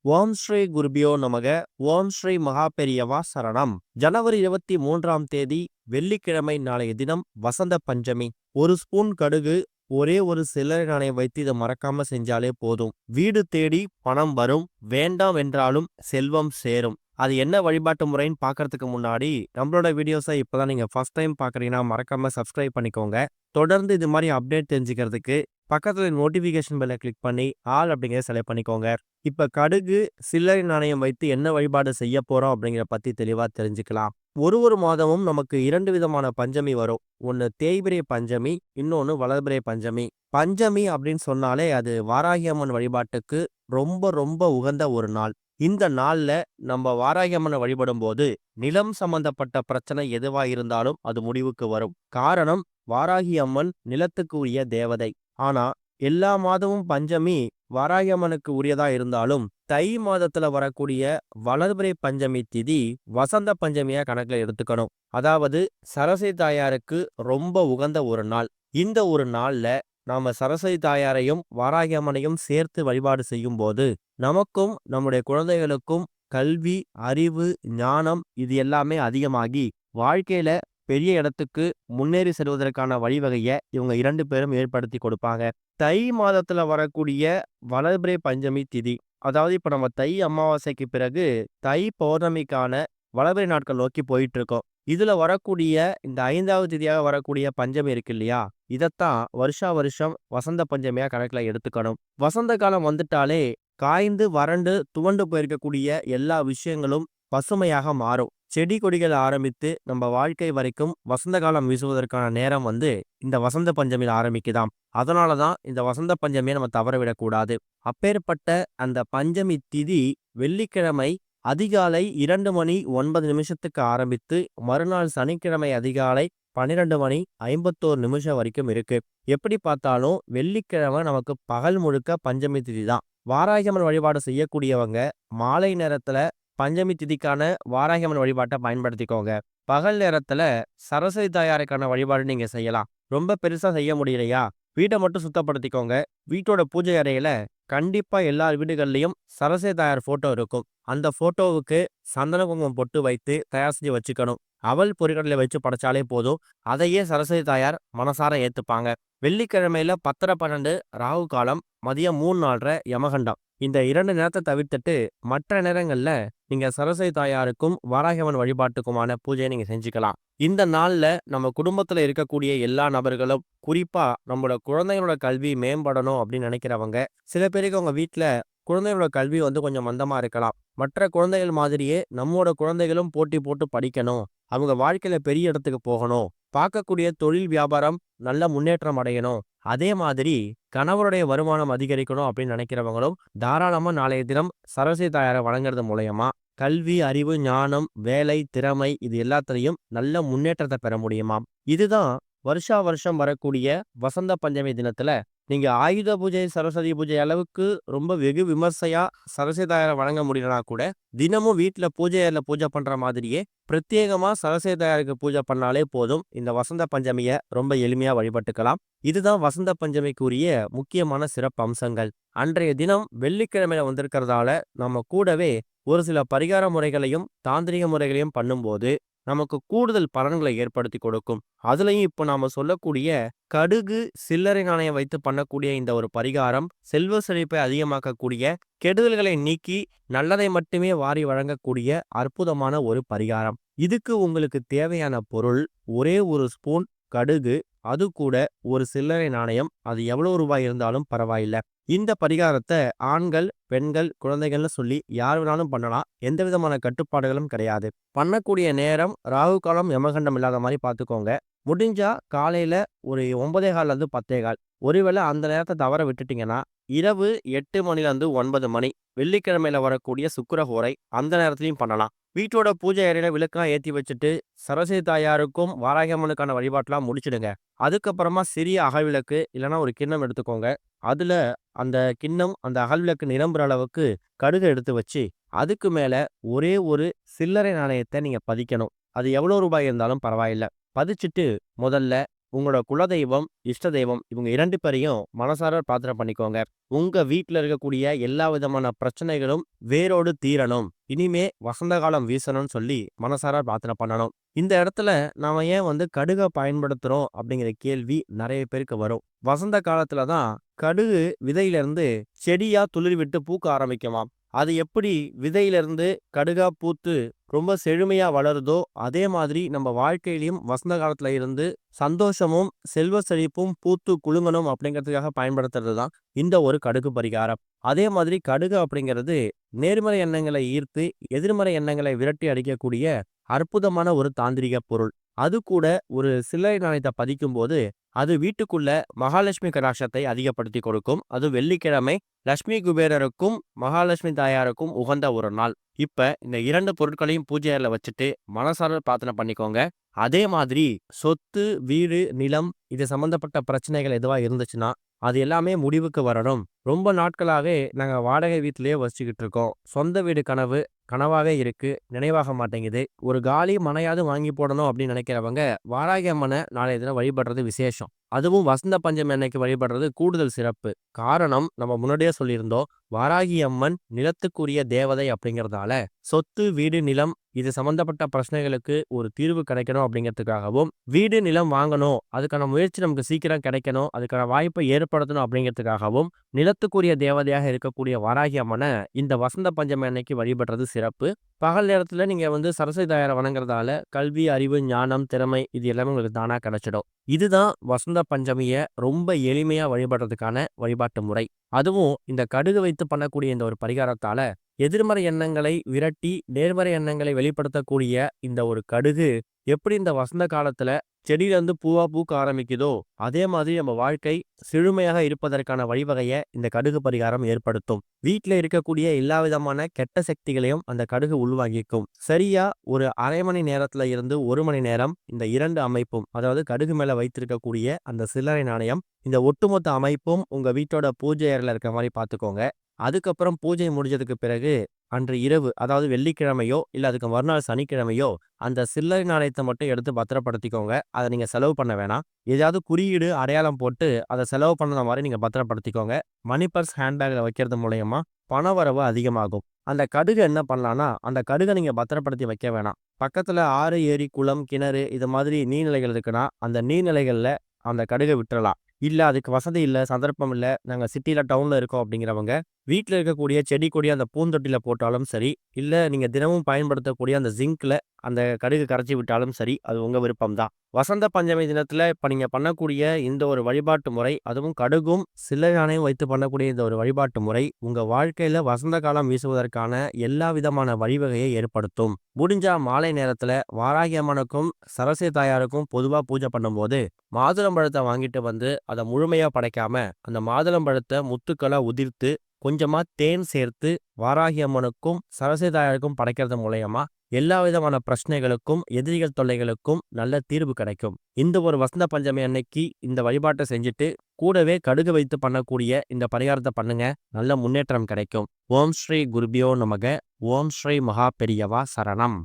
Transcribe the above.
ஓம் ஸ்ரீ குருபியோ நமக. ஓம் ஸ்ரீ மகாபெரியவா சரணம். ஜனவரி 23ஆம் தேதி வெள்ளிக்கிழமை, நாளைய தினம் வசந்த பஞ்சமி. ஒரு ஸ்பூன் கடுகு, ஒரே ஒரு சில்லறை நாணயம் வைத்து இதை மறக்காம செஞ்சாலே போதும். வீடு தேடி பணம் வரும், வேண்டாம் என்றாலும் செல்வம் சேரும். அது என்ன வழிபாட்டு முறைன்னு பார்க்கறதுக்கு முன்னாடி நம்மளோட வீடியோஸை இப்பதான் நீங்க ஃபர்ஸ்ட் டைம் பார்க்குறீங்கன்னா மறக்காம சப்ஸ்கிரைப் பண்ணிக்கோங்க. தொடர்ந்து இது மாதிரி அப்டேட் தெரிஞ்சுக்கிறதுக்கு பக்கத்துல நோட்டிஃபிகேஷன் பெல்லை கிளிக் பண்ணி ஆல் அப்படிங்கிறத செலக்ட் பண்ணிக்கோங்க. இப்ப கடுகு, சில்லறை நாணயம் வைத்து என்ன வழிபாடு செய்ய போறோம் அப்படிங்கிற பத்தி தெளிவா தெரிஞ்சுக்கலாம். ஒரு மாதமும் நமக்கு 2 விதமான பஞ்சமி வரும். ஒன்னு தேய்பிறை பஞ்சமி, இன்னொன்னு வளர்பிறை பஞ்சமி. பஞ்சமி அப்படின்னு சொன்னாலே அது வாராகி அம்மன் வழிபாட்டுக்கு ரொம்ப ரொம்ப உகந்த ஒரு நாள். இந்த நாள்ல நம்ம வாராகி அம்மனை வழிபடும் போது நிலம் சம்பந்தப்பட்ட பிரச்சனை எதுவா இருந்தாலும் அது முடிவுக்கு வரும். காரணம், வாராகி அம்மன் நிலத்துக்கு உரிய தேவதை. ஆனா எல்லா மாதமும் பஞ்சமி வாராகி அம்மனுக்கு உரியதா இருந்தாலும் தை மாதத்துல வரக்கூடிய வளர்பிறை பஞ்சமி திதி வசந்த பஞ்சமியா கணக்குல எடுத்துக்கணும். அதாவது சரஸ்வதி தாயாருக்கு ரொம்ப உகந்த ஒரு நாள். இந்த ஒரு நாள்ல நாம சரஸ்வதி தாயாரையும் வாராகி அம்மனையும் சேர்த்து வழிபாடு செய்யும் போது நமக்கும் நம்முடைய குழந்தைகளுக்கும் கல்வி, அறிவு, ஞானம் இது எல்லாமே அதிகமாகி வாழ்க்கையில பெரிய இடத்துக்கு முன்னேறி செல்வதற்கான வழிவகைய இவங்க 2 பேரும் ஏற்படுத்தி கொடுப்பாங்க. தை மாதத்துல வரக்கூடிய வளர்பிறை பஞ்சமி திதி, அதாவது இப்ப நம்ம தை அமாவாசைக்கு பிறகு தை பௌர்ணமிக்கான வளர்பிறை நாட்கள் நோக்கி போயிட்டு இருக்கோம். இதுல வரக்கூடிய இந்த 5வது திதியாக வரக்கூடிய பஞ்சமி இருக்கு இல்லையா, இதத்தான் வருஷா வருஷம் வசந்த பஞ்சமியா கணக்குல எடுத்துக்கணும். வசந்த காலம் வந்துட்டாலே காய்ந்து வறண்டு துவண்டு போயிருக்கக்கூடிய எல்லா விஷயங்களும் பசுமையாக மாறும். செடி கொடிகள் ஆரம்பித்து நம்ம வாழ்க்கை வரைக்கும் வசந்த காலம் வீசுவதற்கான நேரம் இந்த வசந்த பஞ்சமியில் ஆரம்பிக்குதாம். அதனாலதான் இந்த வசந்த பஞ்சமியை நம்ம தவற விடக்கூடாது. அப்பேற்பட்ட அந்த பஞ்சமி திதி வெள்ளிக்கிழமை அதிகாலை 2 மணி 9 நிமிஷத்துக்கு ஆரம்பித்து மறுநாள் சனிக்கிழமை அதிகாலை 12 மணி 51 நிமிஷம் வரைக்கும் இருக்கு. எப்படி பார்த்தாலும் வெள்ளிக்கிழமை நமக்கு பகல் முழுக்க பஞ்சமி திதி தான். வாராகியம்மன் வழிபாடு செய்யக்கூடியவங்க மாலை நேரத்துல பஞ்சமி திதிக்கான வாராகியம்மன் வழிபாட்டை பயன்படுத்திக்கோங்க. பகல் நேரத்துல சரஸ்வதி தாயாருக்கான வழிபாடு நீங்க செய்யலாம். ரொம்ப பெருசா செய்ய முடியலையா, வீட்டை மட்டும் சுத்தப்படுத்திக்கோங்க. வீட்டோட பூஜை அறையில கண்டிப்பா எல்லார் வீடுகள்லயும் சரஸ்வதி தாயார் போட்டோ இருக்கும். அந்த போட்டோவுக்கு சந்தன குங்குமம் பொட்டு வைத்து தயார் செஞ்சு வச்சுக்கணும். அவல் பொரிகடலை வச்சு படைச்சாலே போதும். அதையே சரஸ்வதி தாயார் மனசார ஏத்துப்பாங்க. வெள்ளிக்கிழமையில 10:12 ராகு காலம், மதியம் 3:04 யமகண்டம். இந்த 2 நேரத்தை தவிர்த்துட்டு மற்ற நேரங்கள்ல நீங்க சரஸ்வதி தாயாருக்கும் வாராகியம்மன் வழிபாட்டுக்குமான பூஜையை நீங்க செஞ்சுக்கலாம். இந்த நாள்ல நம்ம குடும்பத்துல இருக்கக்கூடிய எல்லா நபர்களும், குறிப்பா நம்மளோட குழந்தைகளோட கல்வி மேம்படணும் அப்படின்னு நினைக்கிறவங்க, சில பேருக்கு அவங்க வீட்டுல குழந்தைகளோட கல்வி கொஞ்சம் மந்தமா இருக்கலாம். மற்ற குழந்தைகள் மாதிரியே நம்மோட குழந்தைகளும் போட்டி போட்டு படிக்கணும், அவங்க வாழ்க்கையில பெரிய இடத்துக்கு போகணும், பார்க்கக்கூடிய தொழில் வியாபாரம் நல்ல முன்னேற்றம் அடையணும், அதே மாதிரி கணவருடைய வருமானம் அதிகரிக்கணும் அப்படின்னு நினைக்கிறவங்களும் தாராளமா நாளைய தினம் சரஸ்வதி தாயாரை வணங்குறது மூலயமா கல்வி, அறிவு, ஞானம், வேலை, திறமை இது எல்லாத்துலயும் நல்ல முன்னேற்றத்தை பெற முடியுமாம். இதுதான் வருஷா வருஷம் வரக்கூடிய வசந்த பஞ்சமி தினத்துல நீங்க ஆயுத பூஜை, சரஸ்வதி பூஜை அளவுக்கு ரொம்ப வெகு விமர்சையா சரஸ்வதி தாயாரை வணங்க முடியலனா கூட தினமும் வீட்டுல பூஜை அறையில பூஜை பண்ற மாதிரியே பிரத்யேகமா சரஸ்வதி தாயாருக்கு பூஜை பண்ணாலே போதும். இந்த வசந்த பஞ்சமிய ரொம்ப எளிமையா வழிபட்டுக்கலாம். இதுதான் வசந்த பஞ்சமிக்குரிய முக்கியமான சிறப்பு அம்சங்கள். அன்றைய தினம் வெள்ளிக்கிழமையில வந்திருக்கிறதால நம்ம கூடவே ஒரு சில பரிகார முறைகளையும் தாந்திரிக முறைகளையும் பண்ணும்போது நமக்கு கூடுதல் பலன்களை ஏற்படுத்தி கொடுக்கும். அதுலயும் இப்போ நாம சொல்லக்கூடிய கடுகு, சில்லறை நாணயம் வைத்து பண்ணக்கூடிய இந்த ஒரு பரிகாரம் செல்வ செழிப்பை அதிகமாக்கக்கூடிய, கெடுதல்களை நீக்கி நல்லதை மட்டுமே வாரி வழங்கக்கூடிய அற்புதமான ஒரு பரிகாரம். இதுக்கு உங்களுக்கு தேவையான பொருள் ஒரே ஒரு ஸ்பூன் கடுகு, அது கூட ஒரு சில்லறை நாணயம். அது எவ்வளவு ரூபாய் இருந்தாலும் பரவாயில்ல. இந்த பரிகாரத்தை ஆண்கள், பெண்கள், குழந்தைகள்னு சொல்லி யார் வேணாலும் பண்ணலாம். எந்த விதமான கட்டுப்பாடுகளும் கிடையாது. பண்ணக்கூடிய நேரம் ராகு காலம், யமகண்டம் இல்லாத மாதிரி பார்த்துக்கோங்க. முடிஞ்சா காலையில ஒரு 9:15 10:15. ஒருவேளை அந்த நேரத்தை தவற விட்டுட்டீங்கன்னா இரவு 8 மணிலேருந்து 9 மணி, வெள்ளிக்கிழமையில வரக்கூடிய சுக்கிரஹோரை அந்த நேரத்திலையும் பண்ணலாம். வீட்டோட பூஜை அறையில விளக்கெல்லாம் ஏற்றி வச்சுட்டு சரஸ்வதி தாயாருக்கும் வாராகியம்மனுக்கான வழிபாட்டெல்லாம் முடிச்சிடுங்க. அதுக்கப்புறமா சிறிய அகல் விளக்கு இல்லைன்னா ஒரு கிண்ணம் எடுத்துக்கோங்க. அதுல அந்த கிண்ணம் அந்த அகல் விளக்கு நிரம்புற அளவுக்கு கடுகு எடுத்து வச்சு அதுக்கு மேல ஒரே ஒரு சில்லறை நாணயத்தை நீங்க பதிக்கணும். அது எவ்வளவு ரூபாய் இருந்தாலும் பரவாயில்ல. பதிச்சுட்டு முதல்ல உங்களோட குலதெய்வம், இஷ்ட தெய்வம் இவங்க 2 பேரையும் மனசார பிரார்த்தனை பண்ணிக்கோங்க. உங்க வீட்ல இருக்கக்கூடிய எல்லா விதமான பிரச்சனைகளும் வேரோடு தீரணும். இனிமே வசந்த காலம் வீசணும்னு சொல்லி மனசார பிரார்த்தனை பண்ணணும். இந்த இடத்துல நாம ஏன் கடுக பயன்படுத்துறோம் அப்படிங்கிற கேள்வி நெறைய பேருக்கு வரும். வசந்த காலத்துல தான் கடுகு விதையிலிருந்து செடியா துளிர் விட்டு பூக்க ஆரம்பிக்குமாம். அது எப்படி விதையிலிருந்து கடுகா பூத்து ரொம்ப செழுமையா வளருதோ, அதே மாதிரி நம்ம வாழ்க்கையிலயும் வசந்த காலத்துல இருந்து சந்தோஷமும், செல்வ செழிப்பும் பூத்து குலுங்கணும் அப்படிங்கிறதுக்காக பயன்படுத்துறது தான் இந்த ஒரு கடுகு பரிகாரம். அதே மாதிரி கடுகு அப்படிங்கிறது நேர்மறை எண்ணங்களை ஈர்த்து, எதிர்மறை எண்ணங்களை விரட்டி அடிக்கக்கூடிய அற்புதமான ஒரு தாந்திரிக பொருள். அது கூட ஒரு சில்லறை நாணயத்த பதிக்கும்போது, அது வீட்டுக்குள்ள மகாலட்சுமி கடாட்சத்தை அதிகப்படுத்தி கொடுக்கும். அது வெள்ளிக்கிழமை லட்சுமி குபேரருக்கும், மகாலட்சுமி தாயாருக்கும் உகந்த ஒரு நாள். இப்ப இந்த 2 பொருட்களையும் பூஜை அறையில வச்சுட்டு மனசார பிரார்த்தனை பண்ணிக்கோங்க. அதே மாதிரி சொத்து, வீடு, நிலம் இது சம்பந்தப்பட்ட பிரச்சனைகள் எதுவா இருந்துச்சுன்னா, அது எல்லாமே முடிவுக்கு வரணும். ரொம்ப நாட்களாவே நாங்க வாடகை வீட்டிலேயே வசிச்சுக்கிட்டு இருக்கோம். சொந்த வீடு கனவு கனவாவே இருக்கு. நினைவாக மாட்டேங்குது. ஒரு காலி மனையாவது வாங்கி போடணும் அப்படின்னு நினைக்கிறவங்க, வாராகி அம்மனை நாளைய தினம் வழிபடுறது விசேஷம். அதுவும் வசந்த பஞ்சமி அன்னைக்கு வழிபடுறது கூடுதல் சிறப்பு. காரணம் நம்ம முன்னாடியே சொல்லியிருந்தோம். வாராகி அம்மன் நிலத்துக்குரிய தேவதை அப்படிங்கிறதால, சொத்து, வீடு, நிலம் இது சம்பந்தப்பட்ட பிரச்சனைகளுக்கு ஒரு தீர்வு கிடைக்கணும் அப்படிங்கிறதுக்காகவும், வீடு, நிலம் வாங்கணும், அதுக்கான முயற்சி நமக்கு சீக்கிரம் கிடைக்கணும், அதுக்கான வாய்ப்பை ஏற்படுத்தணும் அப்படிங்கிறதுக்காகவும், நிலத்துக்குரிய தேவதையாக இருக்கக்கூடிய வாராகி அம்மனை இந்த வசந்த பஞ்சமி அன்னைக்கு வழிபடுறது சிறப்பு. பகல் நேரத்துல நீங்க சரஸ்வதி தாயாரை வணங்குறதால கல்வி, அறிவு, ஞானம், திறமை இது எல்லாமே உங்களுக்கு தானா கிடைச்சிடும். இதுதான் வசந்த பஞ்சமிய ரொம்ப எளிமையா வழிபடுறதுக்கான வழிபாட்டு முறை. அதுவும் இந்த கடுகு வைத்து பண்ணக்கூடிய இந்த ஒரு பரிகாரத்தால எதிர்மறை எண்ணங்களை விரட்டி நேர்மறை எண்ணங்களை வெளிப்படுத்தக்கூடிய இந்த ஒரு கடுகு எப்படி இந்த வசந்த காலத்துல செடியில இருந்து பூவா பூக்க ஆரம்பிக்குதோ, அதே மாதிரி நம்ம வாழ்க்கை செழுமையாக இருப்பதற்கான வழிவகையை இந்த கடுகு பரிகாரம் ஏற்படுத்தும். வீட்டில் இருக்கக்கூடிய எல்லா விதமான கெட்ட சக்திகளையும் அந்த கடுகு உள்வாங்கிக்கும். சரியா ஒரு அரை மணி நேரத்துல இருந்து 1 மணி நேரம் இந்த 2 அமைப்பும், அதாவது கடுகு மேல வைத்திருக்கக்கூடிய அந்த சில்லறை நாணயம், இந்த ஒட்டுமொத்த அமைப்பும் உங்க வீட்டோட பூஜை அறையில இருக்க மாதிரி பார்த்துக்கோங்க. அதுக்கப்புறம் பூஜை முடிஞ்சதுக்கு பிறகு அன்று இரவு, அதாவது வெள்ளிக்கிழமையோ இல்ல அதுக்கு மறுநாள் சனிக்கிழமையோ அந்த சில்லறை நாணயத்தை மட்டும் எடுத்து பத்திரப்படுத்திக்கோங்க. அதை நீங்க செலவு பண்ண வேணாம். ஏதாவது குறியீடு, அடையாளம் போட்டு அதை செலவு பண்ணுற மாதிரி நீங்க பத்திரப்படுத்திக்கோங்க. மணி பர்ஸ், ஹேண்ட்பேக்ல வைக்கிறது மூலயமா பணவரவு அதிகமாகும். அந்த கடுகு என்ன பண்ணலாம்னா, அந்த கடுகை நீங்க பத்திரப்படுத்தி வைக்க வேணாம். பக்கத்துல ஆறு, ஏரி, குளம், கிணறு இது மாதிரி நீர்நிலைகள் இருக்குன்னா, அந்த நீர்நிலைகள்ல அந்த கடுகை விட்டுறலாம். இல்ல அதுக்கு வசதி இல்ல, சந்தர்ப்பம் இல்ல, நாங்க சிட்டில, டவுன்ல இருக்கோம் அப்படிங்கிறவங்க, வீட்ல இருக்கக்கூடிய செடி கொடி அந்த பூந்தொட்டில போட்டாலும் சரி, இல்ல நீங்க தினமும் பயன்படுத்தக்கூடிய அந்த ஜிங்க்ல அந்த கடுகு கரைச்சி விட்டாலும் சரி, அது உங்க விருப்பம் தான். வசந்த பஞ்சமி தினத்துல இப்ப நீங்க பண்ணக்கூடிய இந்த ஒரு வழிபாட்டு முறை, அதுவும் கடுகும் சில்லறை நாணயம் வைத்து பண்ணக்கூடிய இந்த ஒரு வழிபாட்டு முறை, உங்க வாழ்க்கையில வசந்த காலம் வீசுவதற்கான எல்லா விதமான வழிவகையை ஏற்படுத்தும். முடிஞ்சா மாலை நேரத்துல வாராகி அம்மனுக்கும் சரஸ்வதி தாயாருக்கும் பொதுவா பூஜை பண்ணும்போது, மாதுளம்பழத்தை வாங்கிட்டு அதை முழுமையா படைக்காம, அந்த மாதுளம்பழத்தை முத்துக்களா உதிர்த்து கொஞ்சமா தேன் சேர்த்து வாராகி அம்மனுக்கும் சரஸ்வதி தாயாருக்கும் படைக்கிறது மூலயமா எல்லா விதமான பிரச்சனைகளுக்கும், எதிரிகள் தொல்லைகளுக்கும் நல்ல தீர்வு கிடைக்கும். இந்த ஒரு வசந்த பஞ்சமி அன்னைக்கு இந்த வழிபாட்டை செஞ்சுட்டு கூடவே கடுகு வைத்து பண்ணக்கூடிய இந்த பரிகாரத்தை பண்ணுங்க. நல்ல முன்னேற்றம் கிடைக்கும். ஓம் ஸ்ரீ குருபியோ நமக. ஓம் ஸ்ரீ மகா பெரியவா சரணம்.